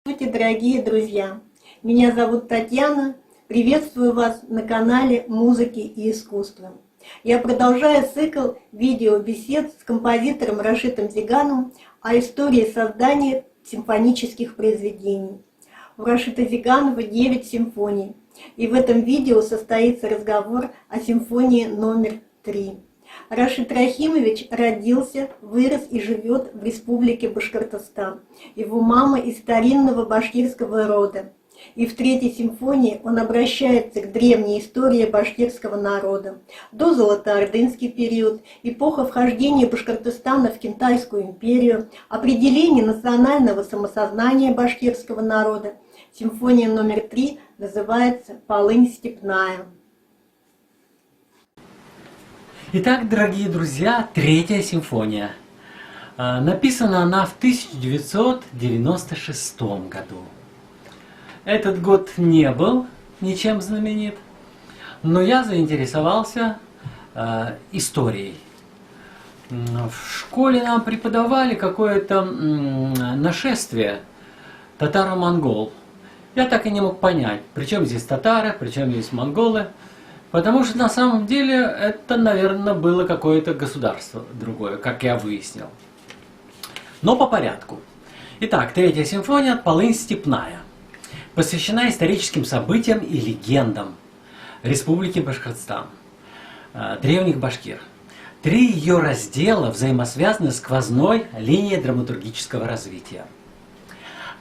Здравствуйте, дорогие друзья! Меня зовут Татьяна. Приветствую вас на канале «Музыки и искусства». Я продолжаю цикл видеобесед с композитором Рашитом Зигановым о истории создания симфонических произведений. У Рашита Зиганова 9 симфоний, и в этом видео состоится разговор о симфонии номер 3. Рашид Рахимович родился, вырос и живет в республике Башкортостан. Его мама из старинного башкирского рода. И в третьей симфонии он обращается к древней истории башкирского народа. До золотоордынский период, эпоха вхождения Башкортостана в Китайскую империю, определение национального самосознания башкирского народа. Симфония номер 3 называется «Полынь степная». Итак, дорогие друзья, третья симфония. Написана она в 1996 году. Этот год не был ничем знаменит, но я заинтересовался историей. В школе нам преподавали какое-то нашествие татаро-монгол. Я так и не мог понять, при чем здесь татары, при чем здесь монголы. Потому что на самом деле это, наверное, было какое-то государство другое, как я выяснил. Но по порядку. Итак, третья симфония «Полынь степная» посвящена историческим событиям и легендам Республики Башкортостан, древних башкир. 3 ее раздела взаимосвязаны сквозной линией драматургического развития.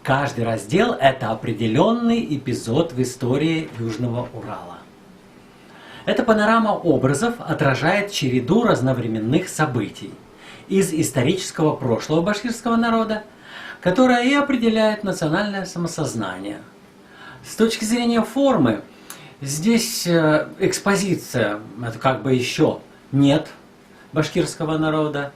Каждый раздел – это определенный эпизод в истории Южного Урала. Эта панорама образов отражает череду разновременных событий из исторического прошлого башкирского народа, которое и определяет национальное самосознание. С точки зрения формы, здесь экспозиция, это как бы еще нет башкирского народа,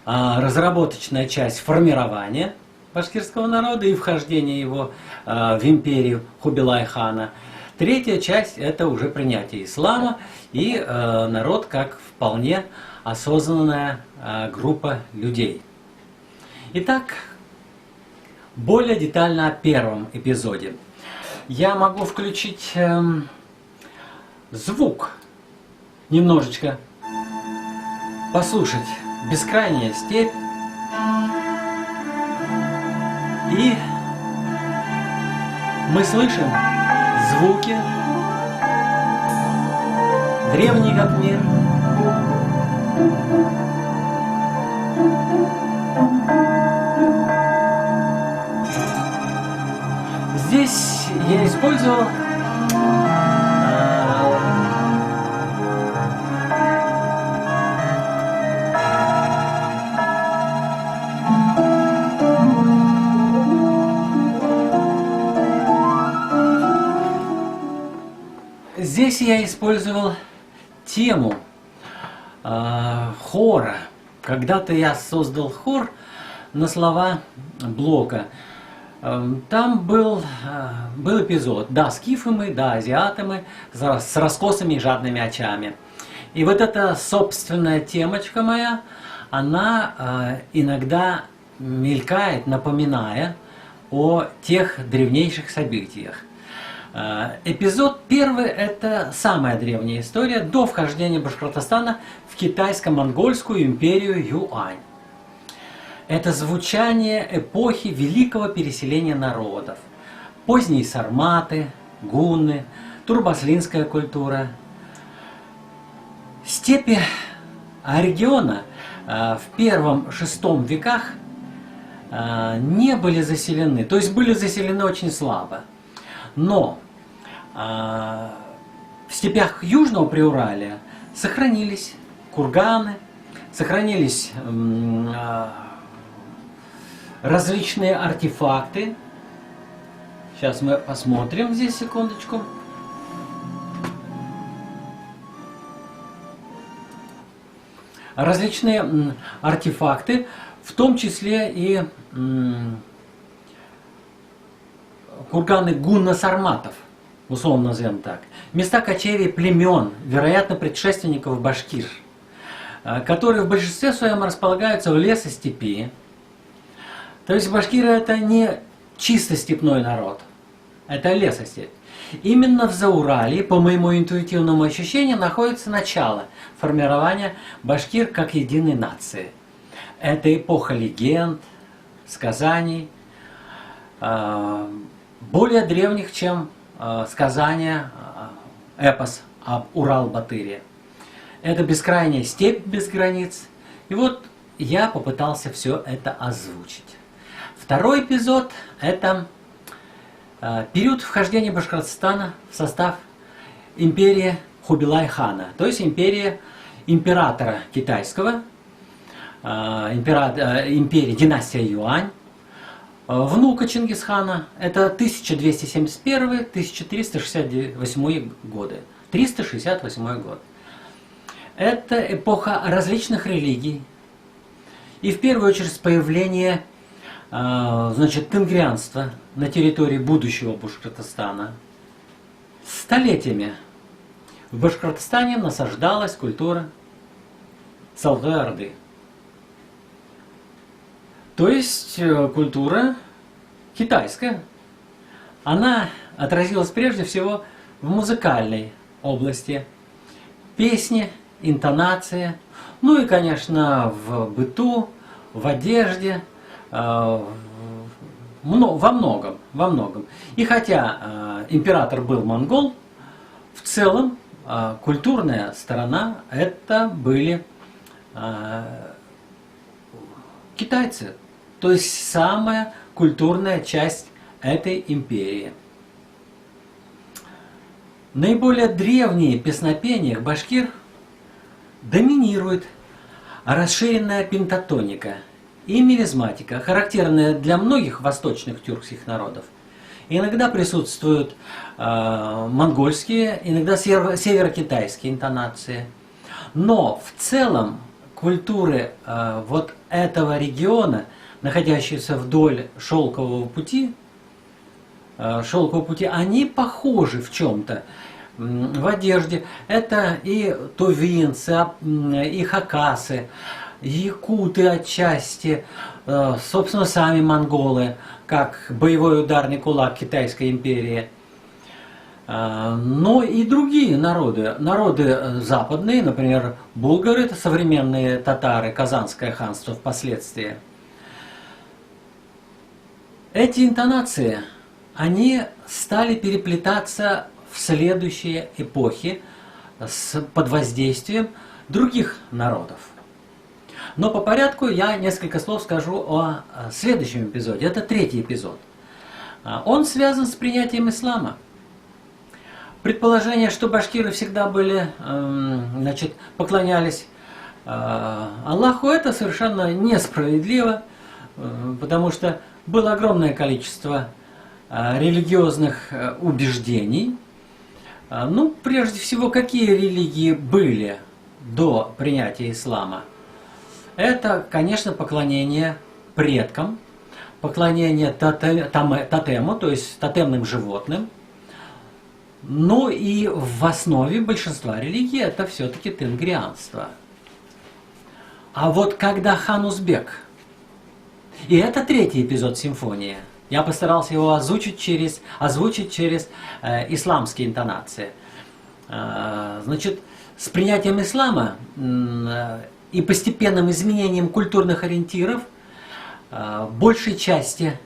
а разработочная часть формирования башкирского народа и вхождение его в империю Хубилай-хана. Третья часть – это уже принятие ислама и народ как вполне осознанная группа людей. Итак, более детально о первом эпизоде. Я могу включить звук, немножечко послушать «Бескрайняя степь» и мы слышим звуки, древний как мир. Здесь я использовал тему хора. Когда-то я создал хор на слова Блока. Там был эпизод, да, скифы мы, да, азиаты мы, с раскосыми и жадными очами. И вот эта собственная темочка моя, она иногда мелькает, напоминая о тех древнейших событиях. Эпизод первый – это самая древняя история до вхождения Башкортостана в китайско-монгольскую империю Юань. Это звучание эпохи великого переселения народов. Поздние сарматы, гунны, турбаслинская культура. Степи региона в первом-6 веках не были заселены, то есть были заселены очень слабо. Но в степях Южного Приуралия сохранились курганы, сохранились различные артефакты. Сейчас мы посмотрим здесь, секундочку. Различные артефакты, в том числе и курганы гунно-сарматов, условно назовем так. Места кочевий племен, вероятно, предшественников башкир, которые в большинстве своем располагаются в лесостепи. То есть башкиры это не чисто степной народ. Это лесостепь. Именно в Зауралье, по моему интуитивному ощущению, находится начало формирования башкир как единой нации. Это эпоха легенд, сказаний, более древних, чем сказания, эпос об Урал-Батыре. Это бескрайняя степь без границ. И вот я попытался все это озвучить. Второй эпизод – это период вхождения Башкортостана в состав империи Хубилай-хана, то есть императора китайского, империи династия Юань, внука Чингисхана, это 1271-1368 годы. 368 год. Это эпоха различных религий. И в первую очередь появление тенгрианства на территории будущего Башкортостана. Столетиями в Башкортостане насаждалась культура Салгы-Орды. То есть культура китайская. Она отразилась прежде всего в музыкальной области. Песни, интонация, ну и, конечно, в быту, в одежде, во многом. И хотя император был монгол, в целом культурная сторона это были китайцы. То есть самая культурная часть этой империи. Наиболее древние песнопения башкир доминирует расширенная пентатоника и мелизматика, характерная для многих восточных тюркских народов. Иногда присутствуют монгольские, иногда северокитайские интонации. Но в целом культуры вот этого региона, находящиеся вдоль шелкового пути, они похожи в чем-то. В одежде это и тувинцы, и хакасы, якуты отчасти, собственно, сами монголы, как боевой ударный кулак Китайской империи. Но и другие народы западные, например, булгары, это современные татары, Казанское ханство впоследствии. Эти интонации, они стали переплетаться в следующие эпохи под воздействием других народов. Но по порядку я несколько слов скажу о следующем эпизоде. Это третий эпизод. Он связан с принятием ислама. Предположение, что башкиры всегда поклонялись Аллаху, это совершенно несправедливо, потому что было огромное количество религиозных убеждений. Ну, прежде всего, какие религии были до принятия ислама? Это, конечно, поклонение предкам, поклонение тотему, то есть тотемным животным. Ну и в основе большинства религий это все-таки тенгрианство. А вот когда хан Узбек, и это третий эпизод симфонии, я постарался его озвучить через исламские интонации. С принятием ислама и постепенным изменением культурных ориентиров в большей части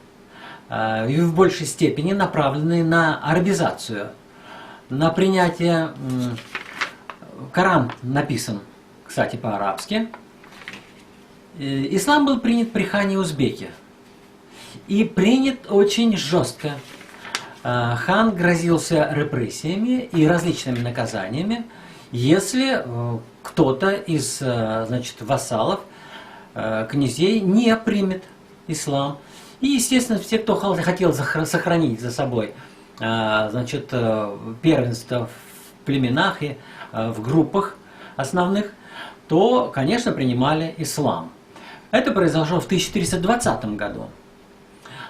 и в большей степени направлены на арабизацию, на принятие. Коран написан, кстати, по-арабски. Ислам был принят при хане Узбеке. И принят очень жестко. Хан грозился репрессиями и различными наказаниями, если кто-то из вассалов, князей не примет ислам. И, естественно, все, кто хотел сохранить за собой первенство в племенах и в группах основных, то, конечно, принимали ислам. Это произошло в 1320 году.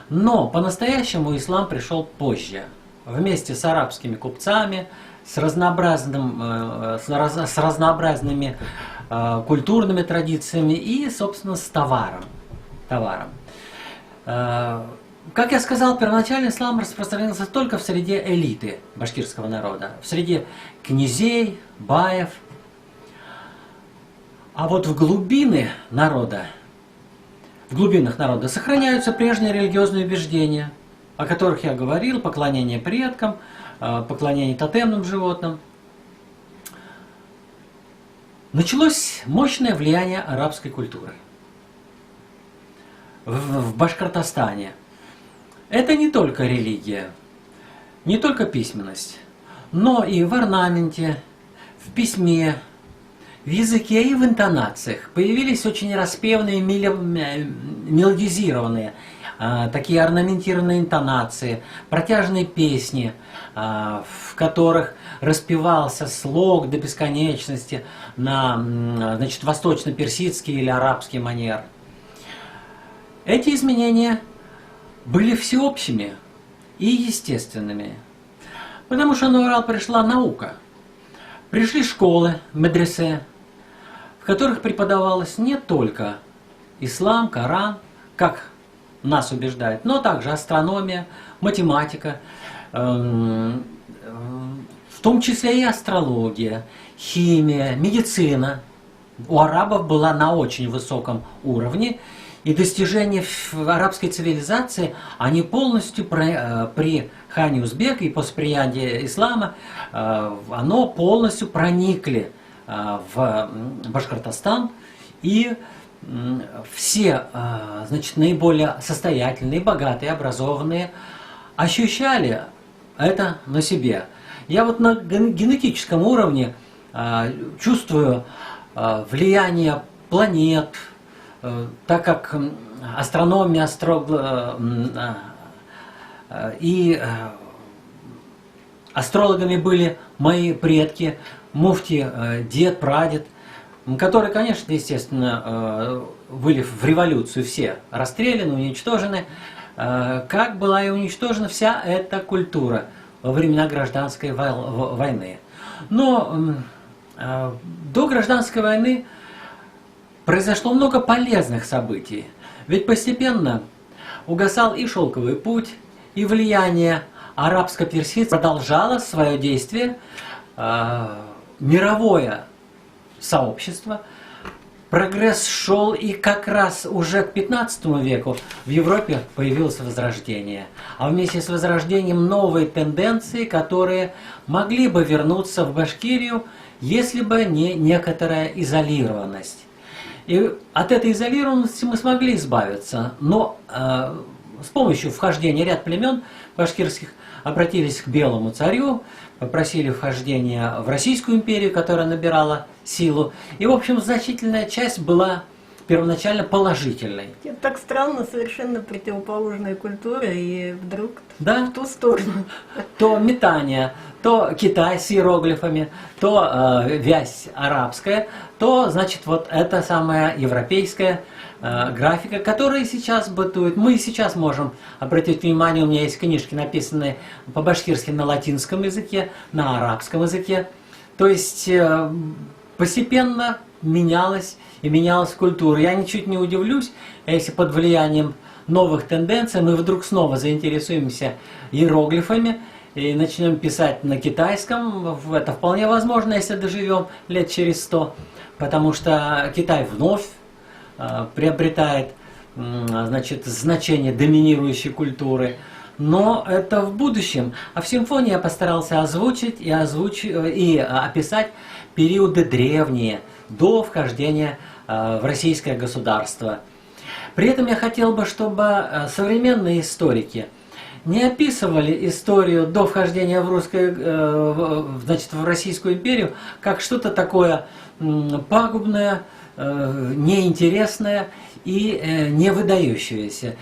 Но по-настоящему ислам пришел позже, вместе с арабскими купцами, с разнообразными культурными традициями и, собственно, с товаром. Как я сказал, первоначально ислам распространился только в среде элиты башкирского народа, в среде князей, баев. А вот в глубинах народа сохраняются прежние религиозные убеждения, о которых я говорил: поклонение предкам, поклонение тотемным животным. Началось мощное влияние арабской культуры в Башкортостане. Это не только религия, не только письменность, но и в орнаменте, в письме, в языке и в интонациях появились очень распевные, мелодизированные, такие орнаментированные интонации, протяжные песни, в которых распевался слог до бесконечности на, значит, восточно-персидский или арабский манер. Эти изменения были всеобщими и естественными, потому что на Урал пришла наука. Пришли школы, медресе, в которых преподавалось не только ислам, Коран, как нас убеждают, но также астрономия, математика, в том числе и астрология, химия, медицина. У арабов была на очень высоком уровне, и достижения в арабской цивилизации, они полностью при хане Узбека и после приятия ислама, оно полностью проникли в Башкортостан, и все, значит, наиболее состоятельные, богатые, образованные ощущали это на себе. Я вот на генетическом уровне чувствую влияние планет, так как астрономия, и астрологами были мои предки, муфти, дед, прадед, которые, конечно, естественно, были в революцию все расстреляны, уничтожены, как была и уничтожена вся эта культура во времена гражданской войны. Но до гражданской войны произошло много полезных событий, ведь постепенно угасал и шелковый путь, и влияние арабско-персидского продолжало свое действие, мировое сообщество, прогресс шел, и как раз уже к 15 веку в Европе появилось возрождение. А вместе с возрождением новые тенденции, которые могли бы вернуться в Башкирию, если бы не некоторая изолированность. И от этой изолированности мы смогли избавиться, но с помощью вхождения ряд племен башкирских обратились к Белому царю, попросили вхождения в Российскую империю, которая набирала силу. И, в общем, значительная часть была первоначально положительной. Это так странно, совершенно противоположная культура, и вдруг Да? в ту сторону. То метание, то Китай с иероглифами, то вязь арабская, то, значит, вот эта самая европейская графика, которая сейчас бытует. Мы сейчас можем обратить внимание, у меня есть книжки, написанные по-башкирски на латинском языке, на арабском языке. То есть постепенно менялась и менялась культура. Я ничуть не удивлюсь, если под влиянием новых тенденций мы вдруг снова заинтересуемся иероглифами и начнем писать на китайском. Это вполне возможно, если доживем лет через 100, потому что Китай вновь приобретает, значит, значение доминирующей культуры. Но это в будущем. А в симфонии я постарался озвучить и описать периоды древние, до вхождения в российское государство. При этом я хотел бы, чтобы современные историки не описывали историю до вхождения в Российскую империю как что-то такое пагубное, неинтересное и не выдающееся.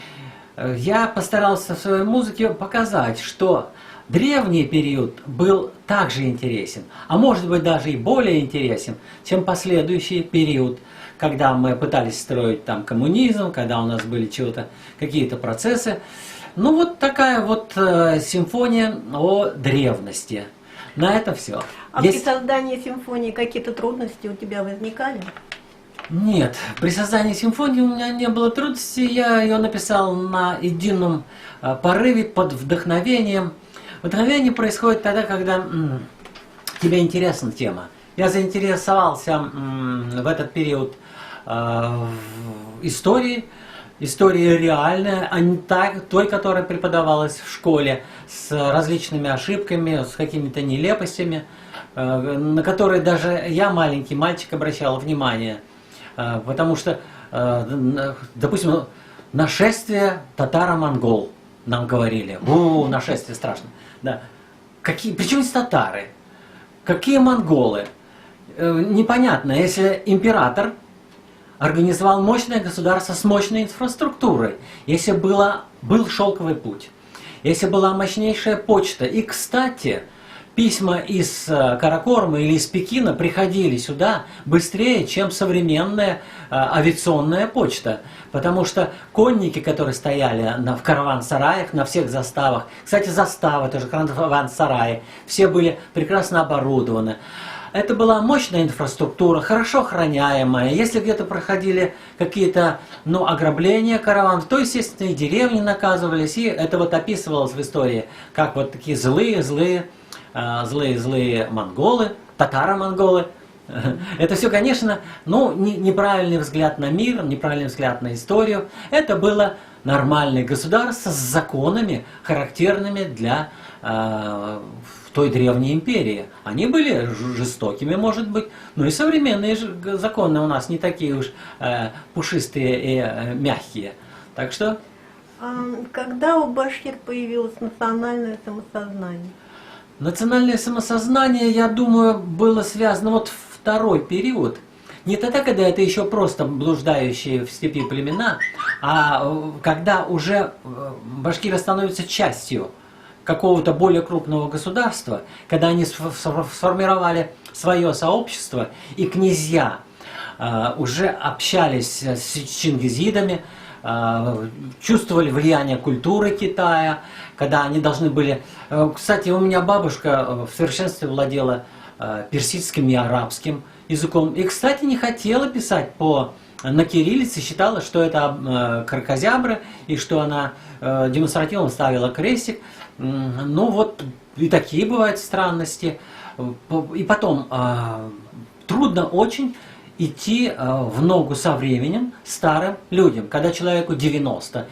Я постарался в своей музыке показать, что древний период был также интересен, а может быть даже и более интересен, чем последующий период, когда мы пытались строить там коммунизм, когда у нас были какие-то процессы. Ну вот такая вот симфония о древности. На этом все. А при создании симфонии какие-то трудности у тебя возникали? Нет, при создании симфонии у меня не было трудностей. Я ее написал на едином порыве, под вдохновением. Вдохновение происходит тогда, когда тебе интересна тема. Я заинтересовался в этот период историей. История реальная, а не той, которая преподавалась в школе, с различными ошибками, с какими-то нелепостями, на которые даже я, маленький мальчик, обращал внимание. Потому что, допустим, нашествие татаро-монгол нам говорили. Нашествие страшно. Да. Причем здесь татары? Какие монголы? Непонятно, если император организовал мощное государство с мощной инфраструктурой, если был шелковый путь, если была мощнейшая почта. И, кстати, письма из Каракорма или из Пекина приходили сюда быстрее, чем современная авиационная почта. Потому что конники, которые стояли в караван-сараях, на всех заставах, кстати, заставы, тоже караван-сараи, все были прекрасно оборудованы. Это была мощная инфраструктура, хорошо охраняемая. Если где-то проходили какие-то ограбления караванов, то, естественно, и деревни наказывались. И это вот описывалось в истории, как вот такие злые монголы, татаро-монголы. Это все, конечно, неправильный взгляд на мир, неправильный взгляд на историю. Это было нормальное государство с законами, характерными для той древней империи. Они были жестокими, может быть, но и современные законы у нас не такие уж пушистые и мягкие. Так что... Когда у башкир появилось национальное самосознание? Национальное самосознание, я думаю, было связано второй период. Не тогда, когда это еще просто блуждающие в степи племена, а когда уже башкиры становятся частью какого-то более крупного государства, когда они сформировали свое сообщество, и князья уже общались с чингизидами, чувствовали влияние культуры Китая, когда они должны были... Кстати, у меня бабушка в совершенстве владела персидским и арабским языком. И, кстати, не хотела писать на кириллице, считала, что это кракозябры, и что она демонстративно ставила крестик. И такие бывают странности. И потом, трудно очень идти в ногу со временем старым людям. Когда человеку 90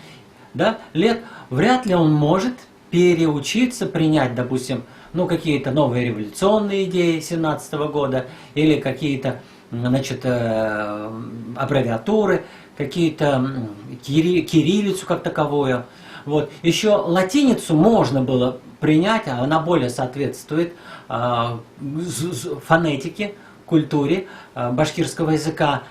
лет, вряд ли он может переучиться, принять, допустим, какие-то новые революционные идеи 17 года или какие-то, аббревиатуры, какие-то кириллицу как таковую. Еще латиницу можно было принять, а она более соответствует фонетике, культуре башкирского языка.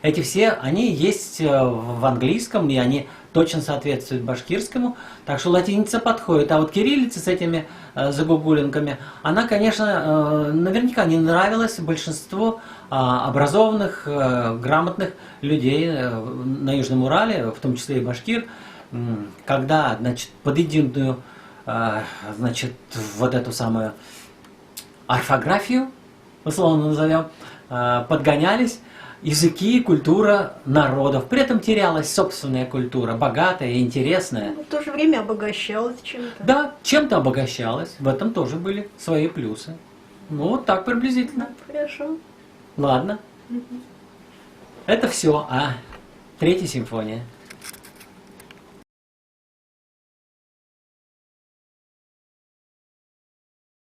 Эти все, они есть в английском, и они точно соответствуют башкирскому, так что латиница подходит. А кириллица с этими загогулинками, она, конечно, наверняка не нравилась большинству образованных, грамотных людей на Южном Урале, в том числе и башкир, когда, под единую, эту самую орфографию, условно назовем, подгонялись языки и культура народов. При этом терялась собственная культура, богатая и интересная. В то же время обогащалась чем-то. Да, чем-то обогащалась. В этом тоже были свои плюсы. Так приблизительно. Хорошо. Ладно. Это все о Третьей симфонии.